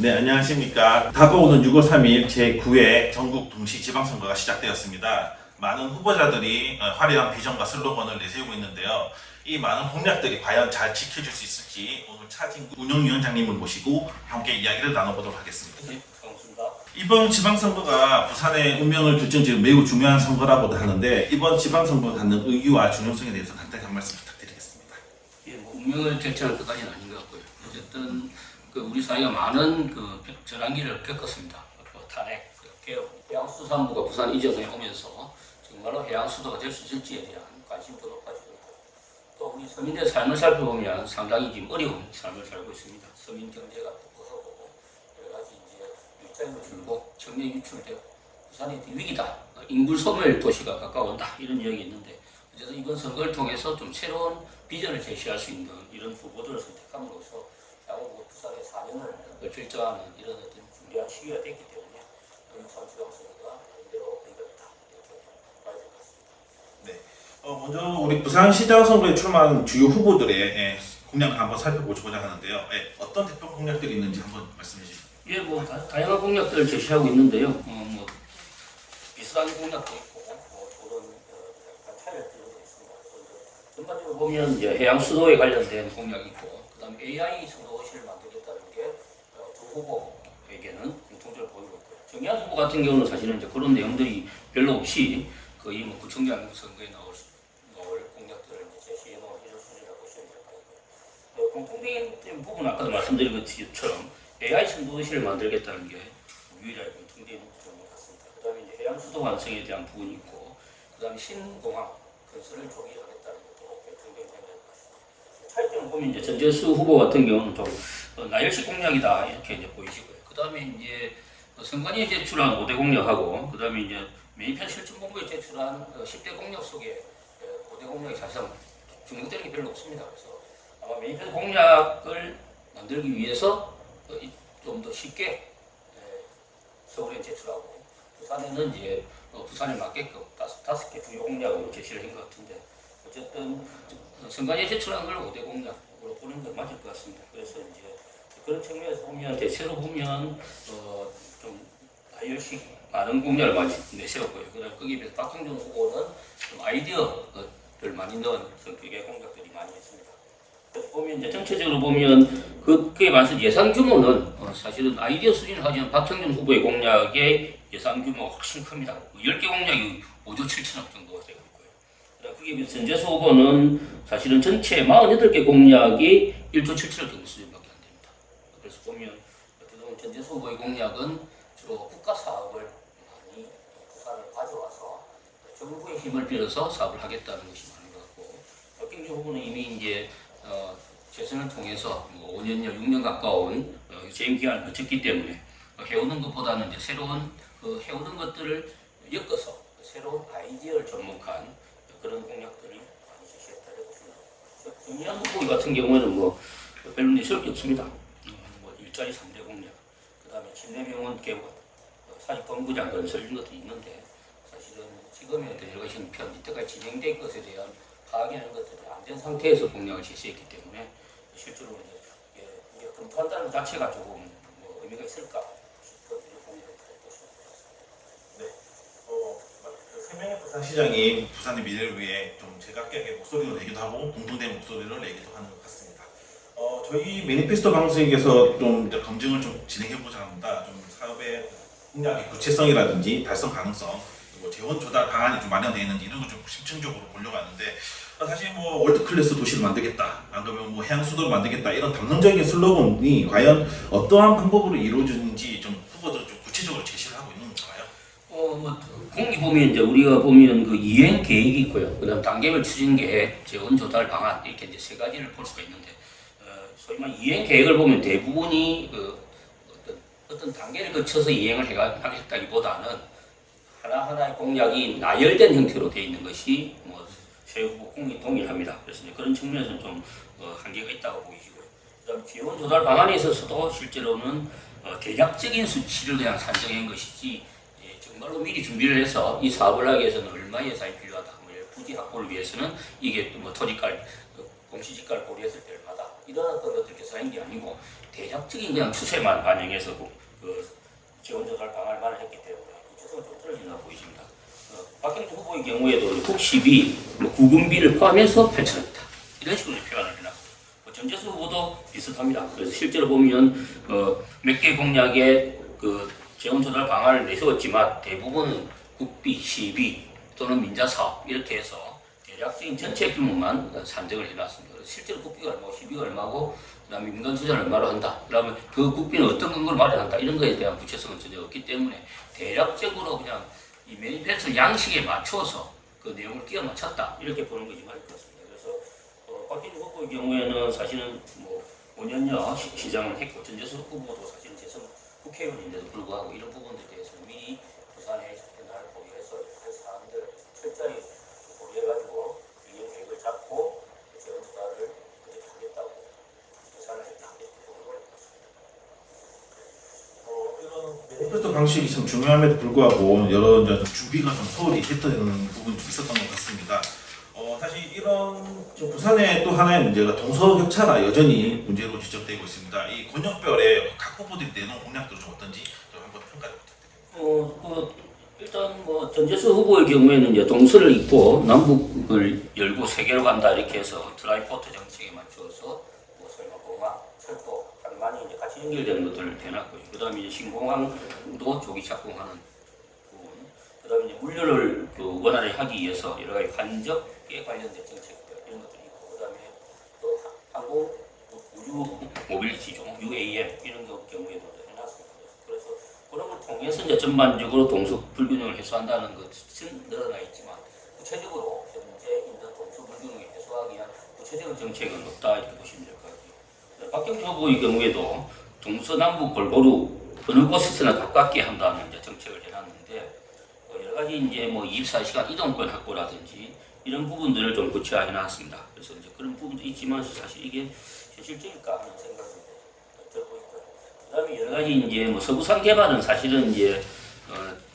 네, 안녕하십니까. 다가오는 6월 3일 제9회 전국 동시지방선거가 시작되었습니다. 많은 후보자들이 화려한 비전과 슬로건을 내세우고 있는데요. 이 많은 공약들이 과연 잘 지켜질 수 있을지 오늘 차진구 운영위원장님을 모시고 함께 이야기를 나눠보도록 하겠습니다. 네, 반갑습니다. 이번 지방선거가 부산의 운명을 결정지을 매우 중요한 선거라고도 하는데 이번 지방선거가 갖는 의미와 중요성에 대해서 간단히 한 말씀 부탁드리겠습니다. 예, 운명을 결정할 것까지는 아닌 것 같고요. 어쨌든 우리 사회가 많은 전환기를 겪었습니다. 탄핵, 개혁, 해양수산부가 부산 이전에 오면서 정말로 해양수도가 될 수 있을지에 대한 관심도 높아지고 또 우리 서민의 삶을 살펴보면 상당히 지금 어려운 삶을 살고 있습니다. 서민 경제가 부족하고 여러 가지 일자리도 줄고 청년 유출되고 부산이 위기다. 인구 소멸 도시가 가까운다. 이런 이야기 있는데 어쨌든 이번 선거를 통해서 좀 새로운 비전을 제시할 수 있는 이런 후보들을 선택함으로써 향후 부산의 4년을 결정하는 이런 어떤 중요한 시기가 됐기 때문에 부산지방선거가 이대로 이겼다 이렇게 봐야 될 것 같습니다. 네. 먼저 우리 부산시장 선거에 출마한 주요 후보들의 공약을 한번 살펴보고자 하는데요. 어떤 대표 공약들이 있는지 한번 말씀해 주시죠. 예, 다양한 공약들을 제시하고 있는데요. 비슷한 공약도 있고 그런 차이들도 있습니다. 그래서 전반적으로 보면 이제 해양 수도에 관련된 공약이 있고, 그다음에 AI 수도시를 만들겠다는 게 두 후보에게는 공통적으로 보이고 있고요. 정의한 후보 같은 경우는 사실은 이제 그런 내용들이 별로 없이 거의 구청장 선거에 나올 공약들을 이제 제시해 놓은 이런 수준이라고 보시면 될 것 같고요. 공통된 부분 아까도 말씀드린 것처럼 AI 수도시를 만들겠다는 게 유일하게 공통된 부분 같습니다. 그다음에 이제 해양 수도 완성에 대한 부분이 있고, 그다음에 신공항 건설을 조기하겠다는 것도 공통된 생각인 것 같습니다. 차이점을 보면 이제 전재수 후보 같은 경우는 좀 나열식 공약이다 이렇게 이제 보이시고요. 그다음에 이제 선관위에 제출한 5대 공약하고, 그다음에 이제 메이편 실천본부에 제출한 10대 공약 속에 5대 공약이 사실상 중복되는 게 별로 없습니다. 그래서 아마 메이편 공약을 만들기 위해서 좀 더 쉽게 서울에 제출하고, 부산에는 이제 부산에 맞게끔 다섯 개 주요 공약으로 제시를 한 것 같은데, 어쨌든 선관위에 제출한 걸 5대 공약으로 보는 건 맞을 것 같습니다. 그래서 이제 그런 측면에서 보면 대체로 보면 좀 나열식 많은 공약을 많이 내세웠고요. 그다음 거기에 비해서 박형준 후보는 좀 아이디어를 많이 넣은 성격의 공약들이 많이 있습니다. 그래서 보면 이제 전체적으로 보면 그에 반해서 예산 규모는 사실은 아이디어 수준을 하지만 박형준 후보의 공약의 예산 규모가 훨씬 큽니다. 10개 공약이 5조 7천억 정도가 되고 있고요. 그다음 그에 비해서 전재수 후보는 사실은 전체 48개 공약이 1조 7천억 정도 수준밖에 안 됩니다. 그래서 보면 그동안 전재수 후보의 공약은 주로 국가 사업을 많이 부산에 가져와서 정부의 힘을 빌어서 사업을 하겠다는 것이 많은 것 같고, 박형준 후보는 이미 이제 재선을 통해서 5년여 6년 가까운 재임 기간을 거쳤기 때문에 해오는 것보다는 이제 새로운 해오는 것들을 엮어서 새로운 아이디어를 접목한 그런 공약들을 많이 제시했다고 보십니다. 정의한 후보 같은 경우에는 별로 내세울 게 없습니다. 일자리 3대 공약, 그다음에 침례병원 개원, 사직본부장 건설 이런 것도 있는데, 사실은 지금의 여러 가지 형편, 이때까지 진행된 것에 대한 파악이라는 것들이 안 된 상태에서 공약을 제시했기 때문에 실제로 이제 검토한다는 자체가 조금 의미가 있을까 싶은 공약을 보시면 되겠습니다. 네. 세 명의 부산시장이 부산의 미래를 위해 좀 제각각의 목소리를 내기도 하고 공통된 목소리를 내기도 하는 것 같습니다. 저희 매니페스토 방송에서 좀 검증을 좀 진행해보자 합니다. 좀 사업의 공약의 구체성이라든지 달성 가능성, 그리고 재원 조달 방안이 좀 마련되어 있는지 이런 걸 좀 심층적으로 보려고 하는데, 사실 월드 클래스 도시를 만들겠다, 안 그러면 해양 수도를 만들겠다 이런 담론적인 슬로건이 과연 어떠한 방법으로 이루어지는지 좀 후보들 좀 구체적으로 제시를 하고 있는 건가요? 공기 보면 이제 우리가 보면 그 이행 계획이 있고요. 그다음 단계별 추진 계획, 재원 조달 방안 이렇게 이제 세 가지를 볼 수가 있는데, 소위 말 이행 계획을 보면 대부분이 어떤 단계를 거쳐서 이행을 하겠다기보다는 하나하나의 공약이 나열된 형태로 되어 있는 것이 세 후보 공이 동일합니다. 그래서 이제 그런 측면에서는 좀 한계가 있다고 보이시고요. 그다음 재원 조달 방안에 있어서도 실제로는 대략적인 수치를 그냥 산정한 것이지, 정말로 미리 준비를 해서 이 사업을 하기 위해서는 얼마 예산이 필요하다, 부지 확보를 위해서는 이게 토지갈, 공시지가를 고려했을 때 얼마다 이런 어떤 것들 개선한 게 아니고 대략적인 그냥 추세만 반영해서 그 재원조달 방안을 마련했기 때문에 구체성은 좀 떨어진다 보이십니다. 박형준 후보의 경우에도 국시비, 구금비를 포함해서 8천원이다. 이런 식으로 표현을 해놨고 전재수 후보도 비슷합니다. 그래서 실제로 보면 몇 개 공약에 그 재원조달 방안을 내세웠지만 대부분은 국비, 시비 또는 민자사업 이렇게 해서 대략적인 전체 규모만 산정을 해놨습니다. 실제로 국비가 얼마고 시비가 얼마고 그다음에 민간 투자를 얼마로 한다. 그다음에 그 국비는 어떤 근거를 마련한다. 이런 거에 대한 구체성은 전혀 없기 때문에 대략적으로 그냥 이 매니페스토 양식에 맞춰서 그 내용을 끼워 맞췄다. 이렇게 보는 것이 맞을 것 같습니다. 그래서 박진주 후보의 경우에는 사실은 뭐 5년여 시장을 했고 전재수 후보도 사실은 재선 국회의원인데도 불구하고 이런 부분들에 대해서 미리 부산에 나를 고려해서 그 사안들 철저히 고려해가지고 이행 계획을 잡고 재원조달을 어떻게 하겠다고 계산을 했다. 이렇게 보는 것 같습니다. 이런 매니페스토 방식이 참 중요함에도 불구하고 여러 이제 준비가 좀 소홀히 했던 부분이 좀 있었던 것 같습니다. 사실 이런 지금 부산의 또 하나의 문제가 동서격차가 여전히 문제로 지적되고 있습니다. 이 권역별의 각 후보들이 내놓은 공약들은 좀 어떤지 좀 한번 평가를 부탁드립니다. 일단 뭐 전재수 후보의 경우에는 이제 동서를 잇고 남북을 열고 세계로 간다 이렇게 해서 트라이포트 정책에 맞춰서 뭐 설마공항, 철도, 많이 이제 같이 연결되는 것들을 대놨고요. 그다음에 이제 신공항도 조기 착공하는 부분, 그다음에 이제 물류를 그 원활하게 하기 위해서 여러 가지 간접에 관련된 정책들 이런 것들이 있고, 그다음에 또 항공 우주 모빌리티죠, UAM 이런 경우에도 해놨습니다. 그래서 그런 걸 통해서 이제 전반적으로 동서 불균형을 해소한다는 것은 늘어나 있지만 구체적으로 현재 있는 동서 불균형을 해소하기 위한 구체적인 정책은 없다 이렇게 보시면 될 것 같아요. 박경주 후보의 경우에도 동서남북 골고루 어느 곳에서나 가깝게 한다는 이제 정책을 해놨는데 여러 가지 이제 뭐 24시간 이동권 확보라든지 이런 부분들을 좀 구체화해 놨습니다. 그래서 이제 그런 부분도 있지만 사실 이게 현실적일까 하는 생각이 들고 있고요. 그다음에 여러 가지 이제 뭐 서부산 개발은 사실은 이제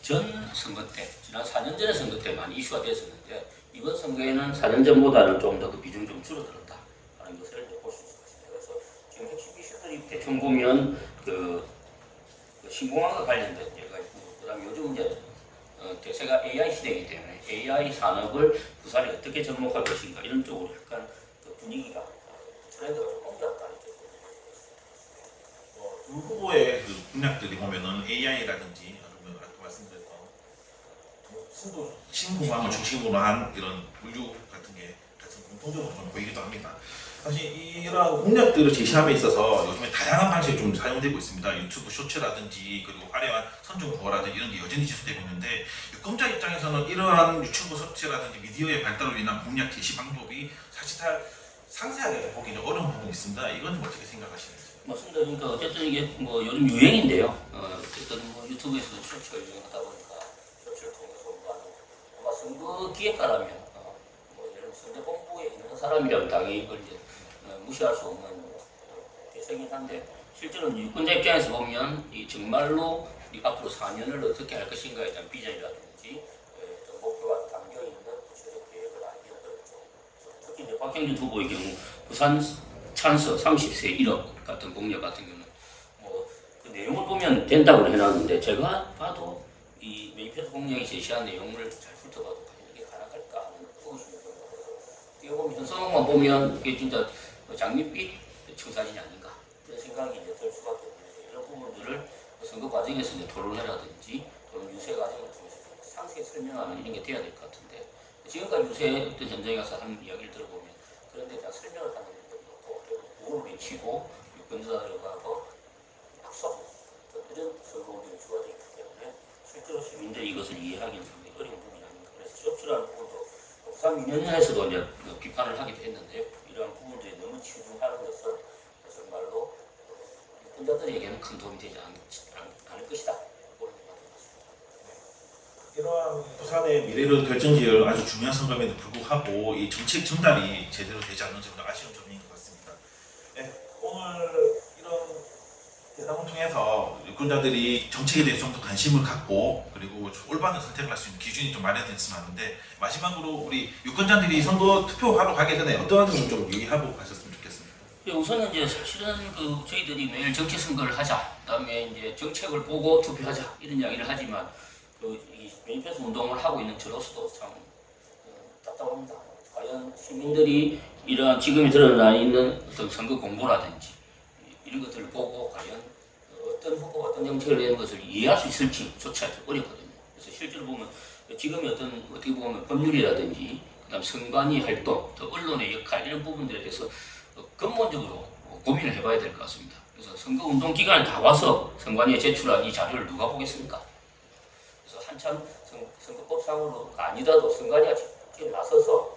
전 선거 때 지난 4년 전의 선거 때 많이 이슈가 됐었는데 이번 선거에는 4년 전보다는 좀 더 그 비중이 좀 줄어들었다 하는 것을 볼 수 있을 것 같습니다. 그래서 지금 핵심 이슈들이 대충 보면 그 신공항과 관련된 여러 가지 부분, 그다음에 요즘 이제 대세가 AI 시대이기 때문에 AI 산업을 부산이 어떻게 접목할 것인가 이런 쪽으로 약간 그 분위기가 트렌드가 좀 옮겼다 이렇게 두 후보의 그 공약들이 보면은 AI라든지 아니면 아까 말씀드렸던 신공항을 중심으로 한 이런 물류 같은 게 같은 공통적으로 좀 보이기도 합니다. 사실 이런 공약들을 제시함에 있어서 요즘에 다양한 방식이 좀 사용되고 있습니다. 유튜브 쇼츠라든지 그리고 화려한 선정 구호라든지 이런 게 여전히 지속되고 있는데 유권자 입장에서는 이러한 유튜브 쇼츠라든지 미디어의 발달로 인한 공약 제시 방법이 사실 다 상세하게 보기는 어려운 부분이 있습니다. 이건 어떻게 생각하시는지? 맞습니다. 그러니까 어쨌든 이게 뭐 요즘 유행인데요. 어쨌든 뭐 유튜브에서도 쇼츠가 유행하다 보니까 쇼츠를 통해서 아마 선거 기획가라면 뭐 예를 들어 선거 본부에 있는 사람이라면 당연히 이걸 이제 무시할 수 없는 대세긴 한데 실제로는 유권자 입장에서 보면 이 정말로 우리 앞으로 4년을 어떻게 할 것인가에 대한 비전이라든지 목표가 담겨 있는 구체적 계획을 알기는 어렵죠. 특히 이제 박형준 후보의 경우 부산 찬스 30세 1억 같은 공약 같은 경우는 뭐 그 내용을 보면 된다고 해놨는데 제가 봐도 이 매니페스토 공약이 제시한 내용을 잘 훑어봐도 이게 가능할까 하는 의구심이 듭니다. 그래서 어떻게 보면 현성만 보면 이게 진짜 장밋빛 청사진이 아닌가 이런 생각이 이제 들 수밖에 없는데 이런 부분들을 선거 과정에서 이제 토론회라든지 또는 유세 과정을 통해서 상세히 설명하는 이런 게 돼야 될 것 같은데 지금까지 유세 어떤 현장에 가서 하는 이야기를 들어보면 그런 데 대한 설명을 하는 구호를 외치고 유권자들과 하고 악수하는 이런 설명이 주어져 있기 때문에 실제로 시민들이 이것을 이해하기는 상당히 어려운 부분이 아닌가. 그래서 쇼츠라는 부분도 부산 민원연에서도 이제 비판을 하기도 했는데 이러한 부분들이 너무 치중하는 것은 정말로 유권자들에게는 큰 도움이 되지 않을 것이다. 이러한 부산의 미래를 결정지을 아주 중요한 선거임에도 불구하고 이 정책 전달이 제대로 되지 않는 점은 아쉬운 점인 것 같습니다. 네, 오늘 이런 대담을 통해서 유권자들이 정책에 대해 좀 더 관심을 갖고 그리고 올바른 선택을 할 수 있는 기준이 좀 마련됐으면 하는데 마지막으로 우리 유권자들이 선거 투표하러 가기 전에 어떠한 점을 좀 유의하고 가셨으면 좋겠습니다. 예, 우선은 이제 사실은 저희들이 매일 정치 선거를 하자, 그다음에 이제 정책을 보고 투표하자 이런 이야기를 하지만 이 매니페스토 운동을 하고 있는 저로서도 참 답답합니다. 과연 시민들이 이러한 지금이 드러나 있는 어떤 선거 공보라든지 이런 것들을 보고 과연 어떤 후보가 어떤 정책을 내는 것을 이해할 수 있을지조차 어렵거든요. 그래서 실제로 보면 지금의 어떻게 보면 법률이라든지 그다음 선관위 활동, 또 언론의 역할 이런 부분들에 대해서 근본적으로 고민을 해봐야 될 것 같습니다. 그래서 선거 운동 기간에 다 와서 선관위에 제출한 이 자료를 누가 보겠습니까? 그래서 한참 선거법상으로가 아니더라도 선관위가 직접 나서서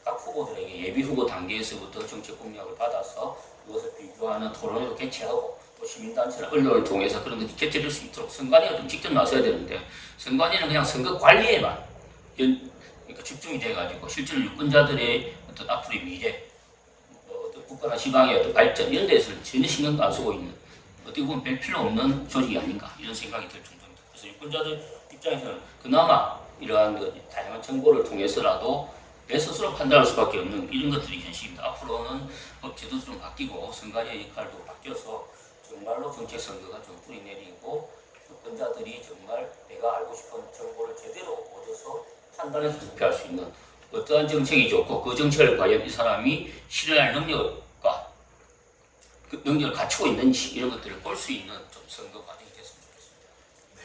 각 후보들에게 예비 후보 단계에서부터 정책 공약을 받아서 그것을 비교하는 토론회도 개최하고 또 시민단체나 언론을 통해서 그런 것이 개최될 수 있도록 선관위가 좀 직접 나서야 되는데 선관위는 그냥 선거 관리에만 그러니까 집중이 돼가지고 실제로 유권자들의 어떤 앞으로의 미래, 어떤 국가나 지방의 어떤 발전 이런 데에서는 전혀 신경도 안 쓰고 있는 어떻게 보면 별 필요 없는 조직이 아닌가 이런 생각이 들 정도입니다. 그래서 유권자들 입장에서는 그나마 이러한 다양한 정보를 통해서라도 내 스스로 판단할 수밖에 없는 이런 것들이 현실입니다. 앞으로는 법 제도도 좀 바뀌고 선관위의 역할도 바뀌어서 정말로 정책 선거가 좀 뿌리 내리고 유권자들이 정말 내가 알고 싶은 정보를 제대로 얻어서 판단해서 투표할 수 있는 어떠한 정책이 좋고 그 정책을 과연 이 사람이 실현할 능력과 그 능력을 갖추고 있는지 이런 것들을 볼 수 있는 좀 선거 과정이 됐으면 좋겠습니다. 네.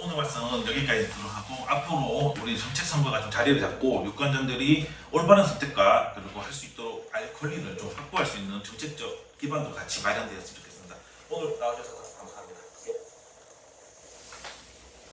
오늘 말씀은 여기까지 들어가고 앞으로 우리 정책 선거가 좀 자리를 잡고 유권자들이 올바른 선택과 그리고 할 수 있도록 알 권리를 좀 확보할 수 있는 정책적 기반도 같이 마련되었으면 좋겠습니다. 오늘 나와주셔서 감사합니다.